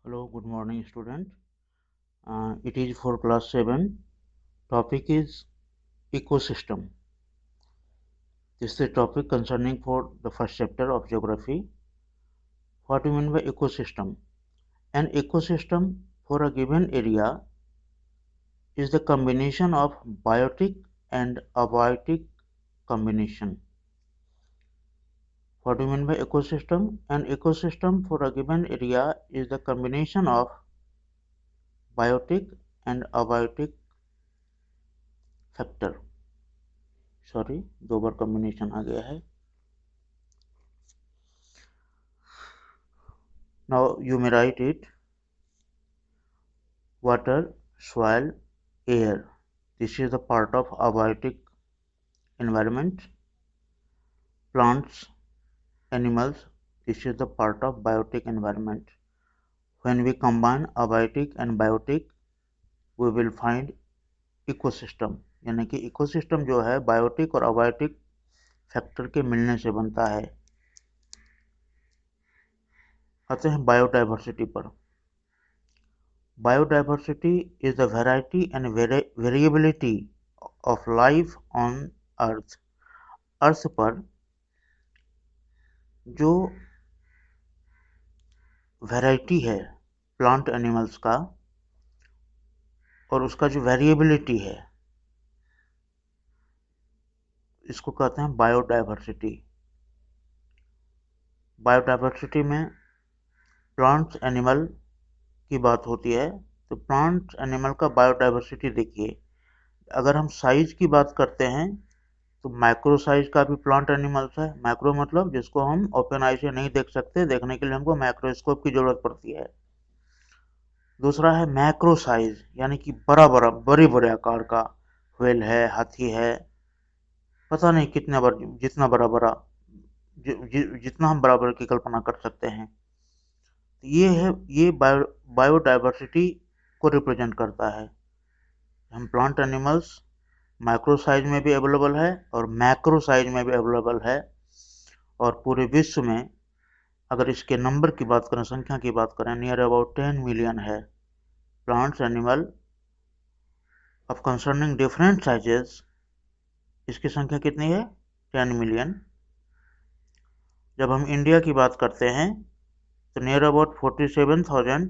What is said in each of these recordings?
Hello, good morning, student. It is for class 7. Topic is ecosystem. This is the topic concerning for the first chapter of geography. What do you mean by ecosystem? An ecosystem for a given area is the combination of biotic and abiotic combination. What do you mean by ecosystem? An ecosystem for a given area is the combination of biotic and abiotic factor. Sorry, दो बार combination आ गया है. Now you may write it: water, soil, air. This is the part of abiotic environment. Plants, animals. This is the part of biotic environment. When we combine abiotic and biotic, we will find ecosystem. यानी कि ecosystem जो है biotic और abiotic factor के मिलने से बनता है. आते हैं बायोडाइवर्सिटी पर. Biodiversity is the variety and variability of life on earth. अर्थ पर जो वैरायटी है प्लांट एनिमल्स का और उसका जो वेरिएबिलिटी है, इसको कहते हैं बायोडाइवर्सिटी. बायोडाइवर्सिटी में प्लांट्स एनिमल की बात होती है. तो प्लांट्स एनिमल का बायोडाइवर्सिटी देखिए, अगर हम साइज की बात करते हैं तो माइक्रो साइज का भी प्लांट एनिमल्स है. माइक्रो मतलब जिसको हम ओपन आई से नहीं देख सकते, देखने के लिए हमको माइक्रोस्कोप की जरूरत पड़ती है. दूसरा है मैक्रो साइज, यानी कि बड़ा बड़ा बड़े बड़े आकार का. व्हेल है, हाथी है, पता नहीं कितने बड़ा, जितना बड़ा बड़ा जितना हम बराबर की कल्पना कर सकते हैं. ये है, ये बायोडाइवर्सिटी को रिप्रेजेंट करता है. हम प्लांट एनिमल्स माइक्रो साइज में भी अवेलेबल है और मैक्रो साइज में भी अवेलेबल है. और पूरे विश्व में अगर इसके नंबर की बात करें, संख्या की बात करें, नियर अबाउट 10 मिलियन है plants animal of concerning different sizes. इसकी संख्या कितनी है? 10 मिलियन. जब हम इंडिया की बात करते हैं तो नियर अबाउट 47,000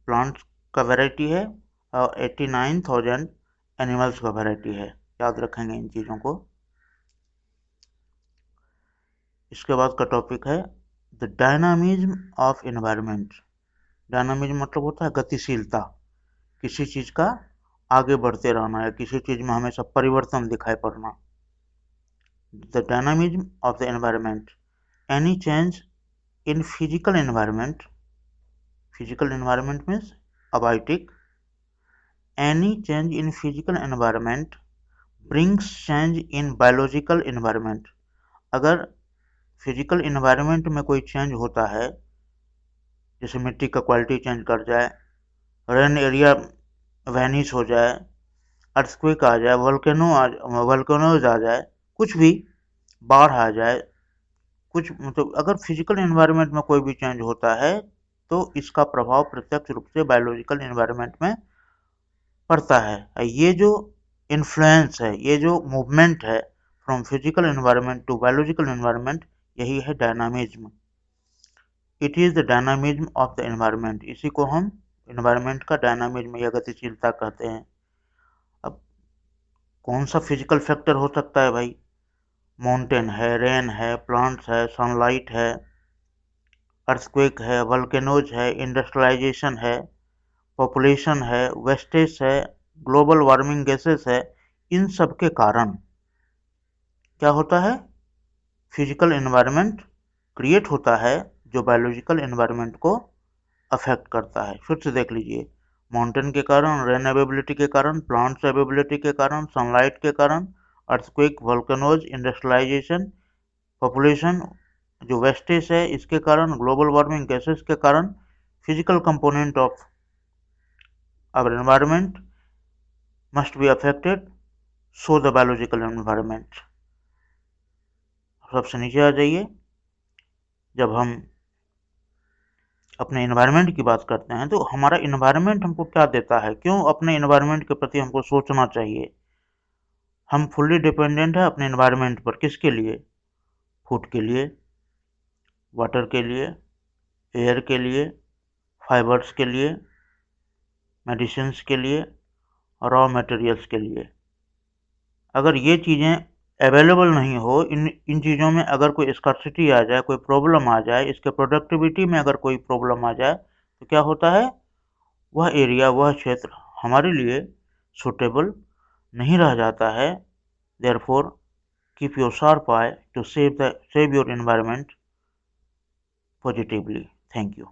प्लांट्स का वैरायटी है और 89,000 एनिमल्स का वैरायटी है. याद रखेंगे इन चीज़ों को. इसके बाद का टॉपिक है the dynamism of environment. Dynamism मतलब होता है गतिशीलता. किसी चीज़ का आगे बढ़ते रहना या किसी चीज़ में हमेशा परिवर्तन दिखाई पड़ना. The dynamism of the environment, any change in physical environment means abiotic. Any change in physical environment brings change in biological environment. अगर फिजिकल एनवायरनमेंट में कोई चेंज होता है, जैसे मिट्टी का क्वालिटी चेंज कर जाए, रेन एरिया वैनिश हो जाए, अर्थक्वेक आ जाए, वोल्केनोज आ जाए, कुछ भी, बाढ़ आ जाए, कुछ मतलब अगर फिजिकल एनवायरनमेंट में कोई भी चेंज होता है तो इसका प्रभाव प्रत्यक्ष रूप से बायोलॉजिकल एनवायरनमेंट में पड़ता है. ये जो इन्फ्लुएंस है, ये जो मूवमेंट है from physical environment to biological environment, यही है dynamism. It is the dynamism of the environment. इसी को हम एनवायरनमेंट का डायनामिज्म या गतिशीलता कहते हैं. अब कौन सा फिजिकल फैक्टर हो सकता है भाई? माउंटेन है, रेन है, प्लांट्स है, सनलाइट है, अर्थक्वेक है, वोल्केनोज है, इंडस्ट्रियलाइजेशन है, पॉपुलेशन है, वेस्टेज है, ग्लोबल वार्मिंग गैसेस है. इन सब के कारण क्या होता है? फिजिकल एनवायरनमेंट क्रिएट होता है जो बायोलॉजिकल एनवायरनमेंट को अफेक्ट करता है. फिर से देख लीजिए, माउंटेन के कारण, रेन अवेबिलिटी के कारण, प्लांट्स अवेबिलिटी के कारण, सनलाइट के कारण, अर्थक्वेक, वोल्केनोज, इंडस्ट्रियलाइजेशन, पॉपुलेशन, जो वेस्टेज है इसके कारण, ग्लोबल वार्मिंग गैसेस के कारण, physical component of our environment must be affected, so the biological environment. सबसे नीचे आ जाइए. जब हम अपने इन्वायरमेंट की बात करते हैं, तो हमारा इन्वायरमेंट हमको क्या देता है, क्यों अपने इन्वायरमेंट के प्रति हमको सोचना चाहिए। हम फुल्ली डिपेंडेंट है अपने इन्वायरमेंट पर, किसके लिए? फूड के लिए, वाटर के लिए, एयर के लिए, फाइबर्स के लिए, मेडिसिन्स के लिए, रॉ मटेरियल्स के लिए। अगर ये चीज़ें अवेलेबल नहीं हो, इन चीज़ों में अगर कोई स्कार्सिटी आ जाए, कोई प्रॉब्लम आ जाए, इसके प्रोडक्टिविटी में अगर कोई प्रॉब्लम आ जाए, तो क्या होता है, वह एरिया, वह क्षेत्र हमारे लिए सूटेबल नहीं रह जाता है। Therefore keep your sharp eye to save your environment positively. Thank you.